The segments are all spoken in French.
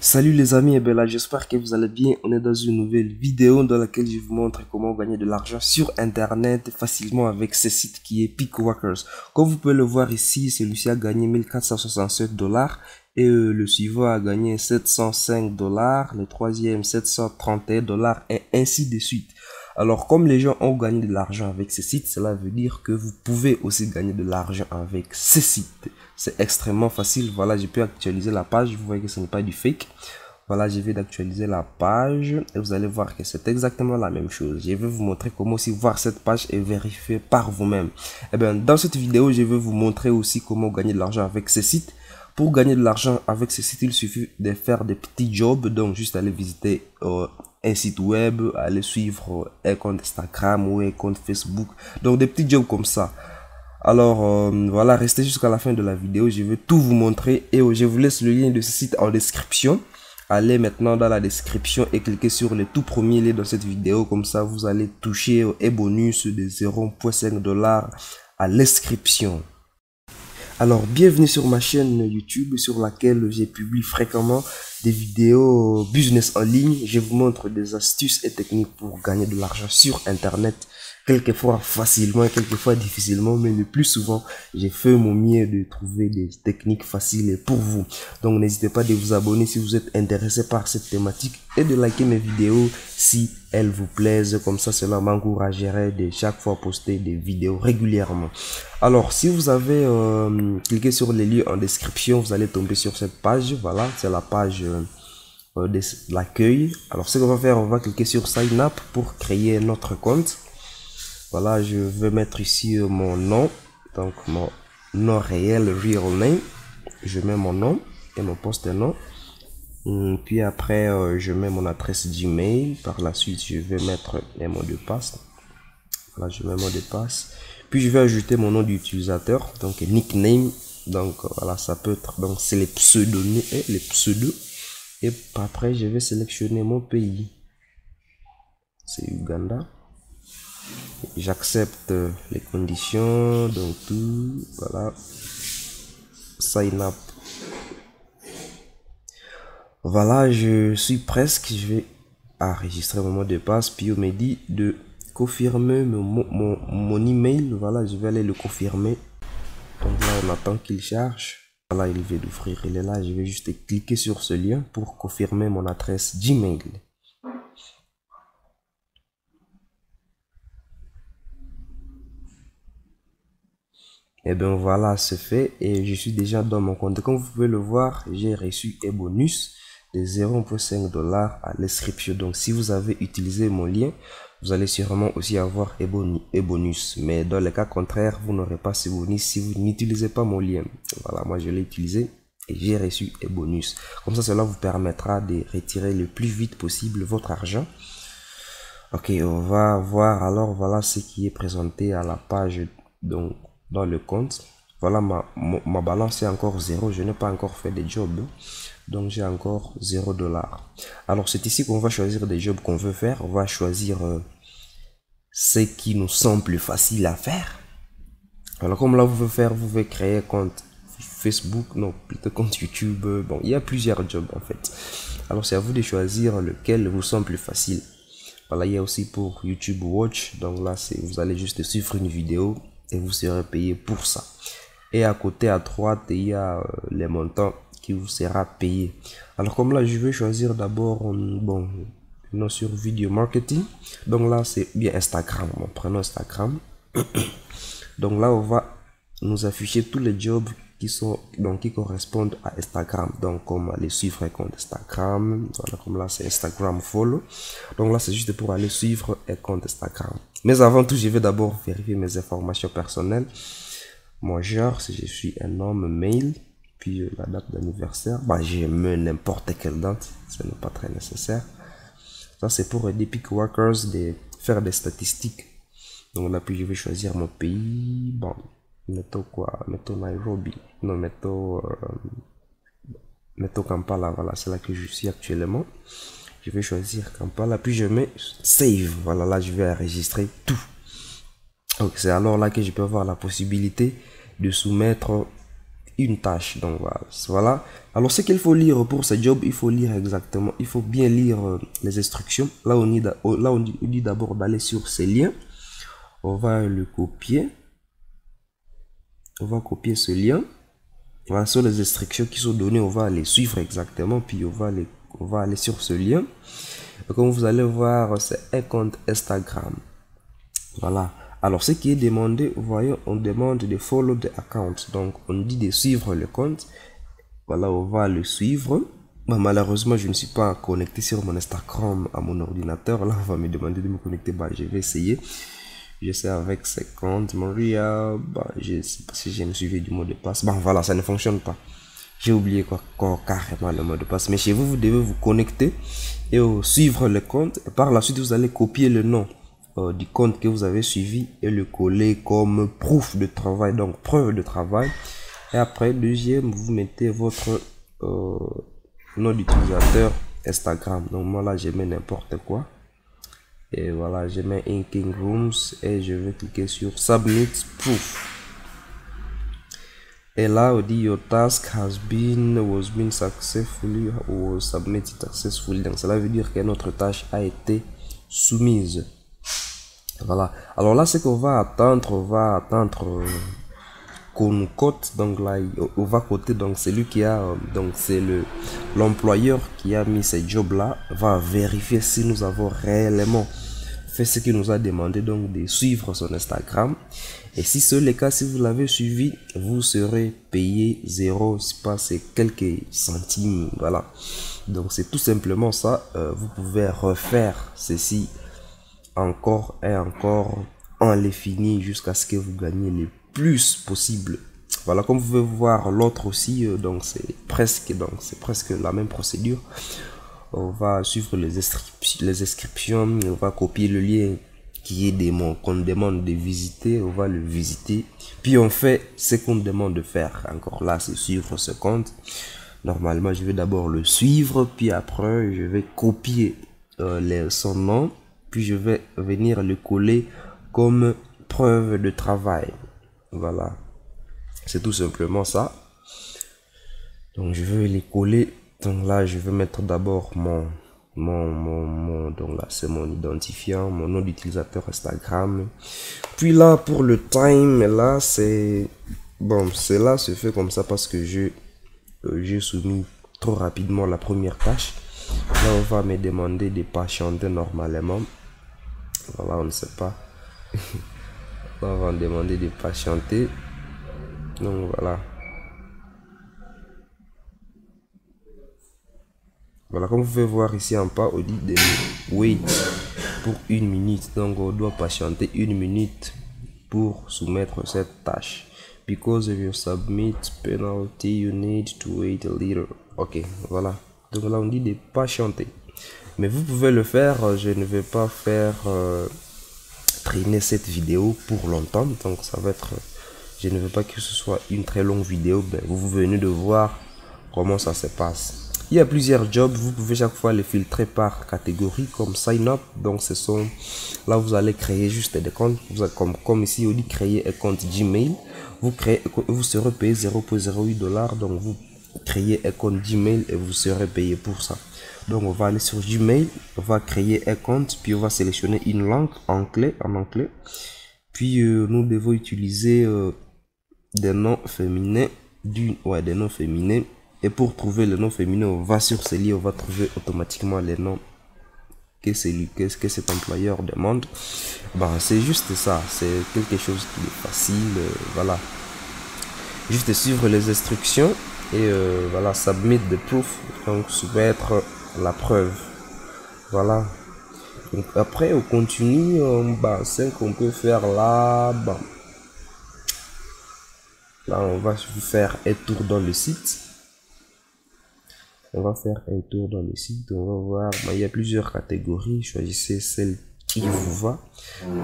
Salut les amis, et bien là j'espère que vous allez bien. On est dans une nouvelle vidéo dans laquelle je vous montre comment gagner de l'argent sur internet facilement avec ce site qui est Pickworkers. Comme vous pouvez le voir ici, celui-ci a gagné 1467 dollars et le suivant a gagné 705 dollars, le troisième 731 dollars et ainsi de suite. Alors comme les gens ont gagné de l'argent avec ce site, cela veut dire que vous pouvez aussi gagner de l'argent avec ce site. C'est extrêmement facile. Voilà, j'ai pu actualiser la page. Vous voyez que ce n'est pas du fake. Voilà, je vais d'actualiser la page et vous allez voir que c'est exactement la même chose. Je vais vous montrer comment aussi voir cette page et vérifier par vous-même. Et bien, dans cette vidéo, je vais vous montrer aussi comment gagner de l'argent avec ce site. Pour gagner de l'argent avec ce site, il suffit de faire des petits jobs. Donc, juste aller visiter un site web, aller suivre un compte Instagram ou un compte Facebook. Donc, des petits jobs comme ça. Alors, voilà, restez jusqu'à la fin de la vidéo. Je vais tout vous montrer et je vous laisse le lien de ce site en description. Allez maintenant dans la description et cliquez sur le tout premier lien dans cette vidéo. Comme ça, vous allez toucher un bonus de 0,5 $ à l'inscription. Alors, bienvenue sur ma chaîne YouTube sur laquelle j'ai publié fréquemment des vidéos business en ligne. Je vous montre des astuces et techniques pour gagner de l'argent sur Internet. Quelquefois facilement, quelquefois difficilement, mais le plus souvent, j'ai fait mon mieux de trouver des techniques faciles pour vous. Donc, n'hésitez pas de vous abonner si vous êtes intéressé par cette thématique et de liker mes vidéos si elles vous plaisent. Comme ça, cela m'encouragerait de chaque fois poster des vidéos régulièrement. Alors, si vous avez cliqué sur les liens en description, vous allez tomber sur cette page. Voilà, c'est la page de l'accueil. Alors, ce qu'on va faire, on va cliquer sur Sign Up pour créer notre compte. Voilà, je vais mettre ici mon nom, donc mon nom réel, real name. Je mets mon nom et mon post-nom. Puis après, je mets mon adresse Gmail. Par la suite, je vais mettre les mots de passe. Voilà, je mets mon mot de passe. Puis je vais ajouter mon nom d'utilisateur, donc nickname. Donc voilà, ça peut être, donc c'est les pseudonymes et les pseudos. Et après, je vais sélectionner mon pays. C'est Uganda. J'accepte les conditions, donc tout, voilà, sign up. Voilà, je suis presque, je vais enregistrer mon mot de passe, puis on me dit de confirmer mon email. Voilà, je vais aller le confirmer. Donc là, on attend qu'il charge. Voilà, il vient d'ouvrir, il est là, je vais juste cliquer sur ce lien pour confirmer mon adresse Gmail. Et bien voilà, c'est fait et je suis déjà dans mon compte. Comme vous pouvez le voir, j'ai reçu un bonus de 0,5 $ à l'inscription. Donc si vous avez utilisé mon lien, vous allez sûrement aussi avoir un bonus. Mais dans le cas contraire, vous n'aurez pas ce bonus si vous n'utilisez pas mon lien. Voilà, moi je l'ai utilisé et j'ai reçu un bonus. Comme ça, cela vous permettra de retirer le plus vite possible votre argent. Ok, on va voir alors, voilà ce qui est présenté à la page donc dans le compte. Voilà, ma balance est encore 0, je n'ai pas encore fait des jobs, donc j'ai encore 0 $. Alors c'est ici qu'on va choisir des jobs qu'on veut faire. On va choisir ce qui nous semble plus facile à faire. Alors comme là vous pouvez créer un compte Facebook, non plutôt compte YouTube. Bon, il y a plusieurs jobs en fait. Alors c'est à vous de choisir lequel vous semble plus facile. Voilà, il y a aussi pour YouTube Watch. Donc là, vous allez juste suivre une vidéo et vous serez payé pour ça. Et à côté à droite, il y a les montants qui vous sera payé. Alors comme là, je vais choisir d'abord, bon, non, sur vidéo marketing. Donc là, c'est bien Instagram. Bon, prenons Instagram. Donc là, on va nous afficher tous les jobs qui correspondent à Instagram. Donc comme aller suivre un compte Instagram, voilà, comme là c'est Instagram follow. Donc là c'est juste pour aller suivre un compte Instagram. Mais avant tout, je vais d'abord vérifier mes informations personnelles. Mon genre, si je suis un homme, male, puis la date d'anniversaire, bah j'ai mis n'importe quelle date, ce n'est pas très nécessaire. Ça c'est pour aider Pickworkers de faire des statistiques. Donc là, puis je vais choisir mon pays. Bon, mettons quoi, mettons Nairobi, non, mettons Kampala. Voilà, c'est là que je suis actuellement. Je vais choisir Kampala, puis je mets save. Voilà, là je vais enregistrer tout. Donc c'est alors là que je peux avoir la possibilité de soumettre une tâche. Donc voilà. Alors ce qu'il faut lire pour ce job, il faut lire exactement, il faut bien lire les instructions. Là on dit d'abord d'aller sur ces liens. On va le copier. On va copier ce lien. Voilà, sur les instructions qui sont données, on va les suivre exactement, puis on va aller sur ce lien. Et comme vous allez voir, c'est un compte Instagram. Voilà. Alors, ce qui est demandé, vous voyez, on demande de follow the account. Donc, on dit de suivre le compte. Voilà, on va le suivre. Bah, malheureusement, je ne suis pas connecté sur mon Instagram à mon ordinateur. Là, on va me demander de me connecter. Bah, je vais essayer. J'essaie avec ce compte. Maria, bah, je sais pas si j'ai me suivi du mot de passe. Bon, voilà, ça ne fonctionne pas. J'ai oublié carrément le mot de passe. Mais chez vous, vous devez vous connecter et suivre le compte. Et par la suite, vous allez copier le nom du compte que vous avez suivi et le coller comme proof de travail, donc preuve de travail. Et après, deuxième, vous mettez votre nom d'utilisateur Instagram. Donc moi là, je mets n'importe quoi. Et voilà, je mets Inking Rooms et je vais cliquer sur Submit Proof. Et là, on dit your task was been successfully or submitted successfully. Donc cela veut dire que notre tâche a été soumise. Voilà. Alors là, c'est qu'on va attendre, qu'on nous cote. Donc là, on va coter. Donc celui qui a, donc c'est l'employeur qui a mis ce job là va vérifier si nous avons réellement fait ce qu'il nous a demandé, donc de suivre son Instagram. Et si c'est le cas, si vous l'avez suivi, vous serez payé 0, c'est pas, c'est quelques centimes. Voilà. Donc c'est tout simplement ça. Vous pouvez refaire ceci encore et encore en les finir jusqu'à ce que vous gagnez le plus possible. Voilà, comme vous pouvez voir l'autre aussi, donc c'est presque la même procédure. On va suivre les inscriptions, on va copier le lien qui est qu'on demande de visiter, on va le visiter, puis on fait ce qu'on demande de faire. Encore là, c'est suivre ce compte. Normalement, je vais d'abord le suivre, puis après je vais copier son nom, puis je vais venir le coller comme preuve de travail. Voilà, c'est tout simplement ça. Donc je vais les coller. Donc là, je vais mettre d'abord donc là, c'est mon identifiant, mon nom d'utilisateur Instagram. Puis là, pour le time, là, c'est bon, cela se fait comme ça parce que j'ai soumis trop rapidement la première tâche. Là, on va me demander de patienter normalement. Voilà, on ne sait pas. Là, on va me demander de patienter. Donc voilà. Voilà, comme vous pouvez voir ici en bas, on dit de wait pour 1 minute. Donc on doit patienter 1 minute pour soumettre cette tâche. Because if you submit penalty, you need to wait a little. Ok, voilà. Donc là on dit de patienter. Mais vous pouvez le faire. Je ne vais pas faire traîner cette vidéo pour longtemps. Donc ça va être... Je ne veux pas que ce soit une très longue vidéo. Ben, vous venez de voir comment ça se passe. Il y a plusieurs jobs, vous pouvez chaque fois les filtrer par catégorie comme sign up. Donc ce sont là vous allez créer juste des comptes. Vous avez, comme ici on dit créer un compte Gmail. Vous serez payé 0,08 $. Donc vous créez un compte Gmail et vous serez payé pour ça. Donc on va aller sur Gmail, on va créer un compte, puis on va sélectionner une langue en anglais. Puis nous devons utiliser des noms féminins, des noms féminins. Et pour trouver le nom féminin, on va sur ce lien, on va trouver automatiquement les noms que cet employeur demande. Bah, c'est juste ça, c'est quelque chose qui est facile, voilà. Juste suivre les instructions et voilà, submit the proof, donc soumettre la preuve. Voilà. Donc après, on continue, bah, c'est qu'on peut faire là, bah. Là, on va faire un tour dans le site. On va faire un tour dans le site, on va voir, il y a plusieurs catégories, choisissez celle qui vous va,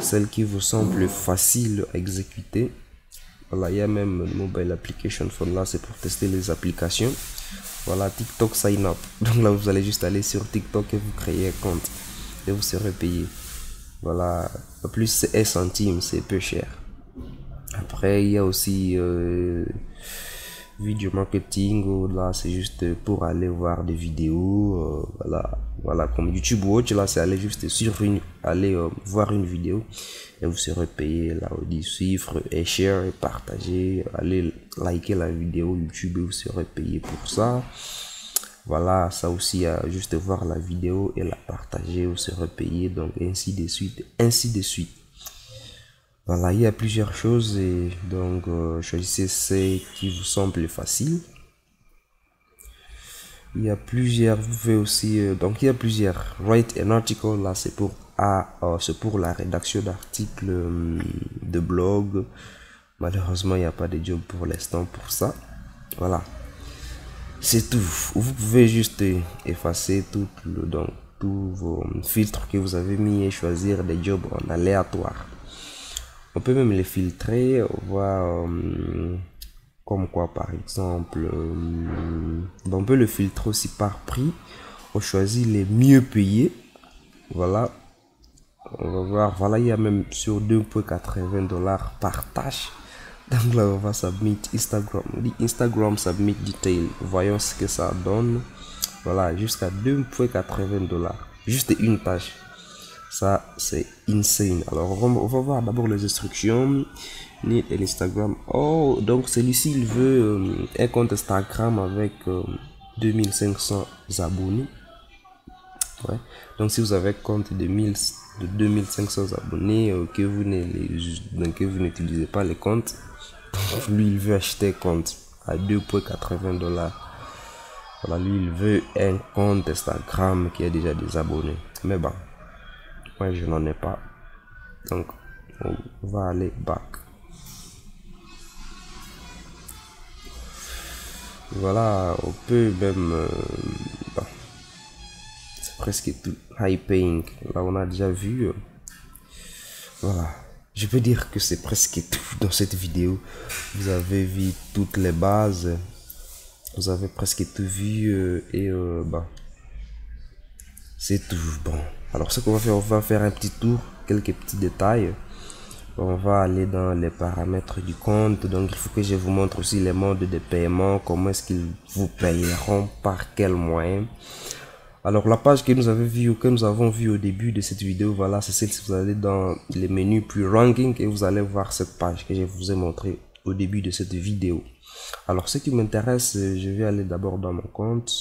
celle qui vous semble facile à exécuter. Voilà, il y a même le mobile application phone, là c'est pour tester les applications. Voilà, TikTok sign up, donc là vous allez juste aller sur TikTok et vous créez un compte et vous serez payé. Voilà, en plus c'est 1 centime, c'est peu cher. Après il y a aussi video marketing, ou là c'est juste pour aller voir des vidéos, voilà, comme YouTube Watch, là c'est aller juste aller voir une vidéo et vous serez payé là au 10 chiffres, et share et partager, allez liker la vidéo YouTube et vous serez payé pour ça. Voilà, ça aussi, juste voir la vidéo et la partager, vous serez payé, donc ainsi de suite, ainsi de suite. Voilà, il y a plusieurs choses, et donc choisissez ce qui vous semble facile. Il y a plusieurs, vous pouvez aussi, donc il y a plusieurs. Write an article, là c'est pour la rédaction d'articles de blog. Malheureusement, il n'y a pas de job pour l'instant pour ça. Voilà. C'est tout. Vous pouvez juste effacer tous vos filtres que vous avez mis et choisir des jobs en aléatoire. On peut même les filtrer, voir comme quoi par exemple. On peut le filtrer aussi par prix. On choisit les mieux payés. Voilà. On va voir. Voilà, il y a même sur 2,80 $ par tâche. Donc là, on va submit Instagram submit detail. Voyons ce que ça donne. Voilà, jusqu'à 2,80 $. Juste une tâche. Ça, c'est insane. Alors, on va voir d'abord les instructions. Need un Instagram. Oh, donc celui-ci, il veut un compte Instagram avec 2500 abonnés. Ouais. Donc, si vous avez un compte de 2500 abonnés que vous n'utilisez pas les comptes, lui il veut acheter un compte à 2,80 $. Voilà, lui il veut un compte Instagram qui a déjà des abonnés. Mais bon, moi je n'en ai pas. Donc on va aller back. Voilà, on peut même bon, c'est presque tout. High paying, là on a déjà vu. Voilà, je peux dire que c'est presque tout dans cette vidéo. Vous avez vu toutes les bases, vous avez presque tout vu, et bah c'est tout. Bon, alors ce qu'on va faire, on va faire un petit tour, quelques petits détails. On va aller dans les paramètres du compte. Donc il faut que je vous montre aussi les modes de paiement, comment est-ce qu'ils vous payeront, par quel moyen. Alors la page que nous avons vu au début de cette vidéo, voilà, c'est celle si vous allez dans les menus puis ranking et vous allez voir cette page que je vous ai montré au début de cette vidéo. Alors ce qui m'intéresse, je vais aller d'abord dans mon compte.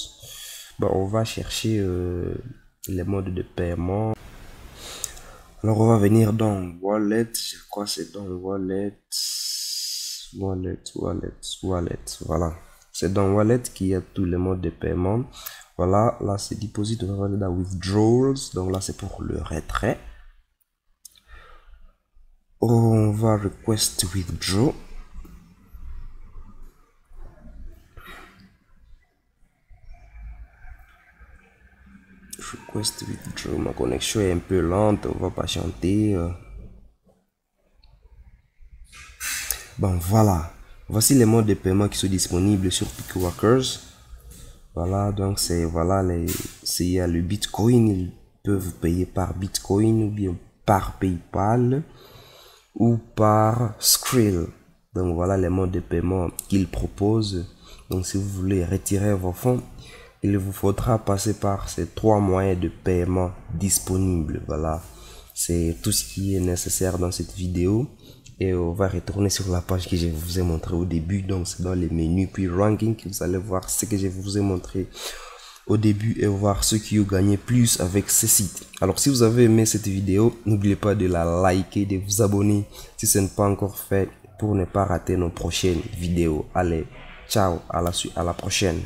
Bon, on va chercher les modes de paiement. Alors on va venir dans Wallet, je crois que c'est dans Wallet, voilà. C'est dans Wallet qu'il y a tous les modes de paiement. Voilà, là c'est Deposit, on va aller dans Withdrawals, donc là c'est pour le retrait. On va Request Withdraw. Request Withdraw, ma connexion est un peu lente, on va patienter. Bon voilà, voici les modes de paiement qui sont disponibles sur Pickworkers. Voilà, donc c'est il y a le Bitcoin, ils peuvent payer par Bitcoin ou bien par PayPal ou par Skrill. Donc voilà les modes de paiement qu'ils proposent. Donc si vous voulez retirer vos fonds, il vous faudra passer par ces 3 moyens de paiement disponibles. Voilà, c'est tout ce qui est nécessaire dans cette vidéo. Et on va retourner sur la page que je vous ai montré au début. Donc c'est dans les menus puis ranking que vous allez voir ce que je vous ai montré au début et voir ceux qui ont gagné plus avec ce site. Alors si vous avez aimé cette vidéo, n'oubliez pas de la liker, de vous abonner si ce n'est pas encore fait pour ne pas rater nos prochaines vidéos. Allez, ciao, à la prochaine.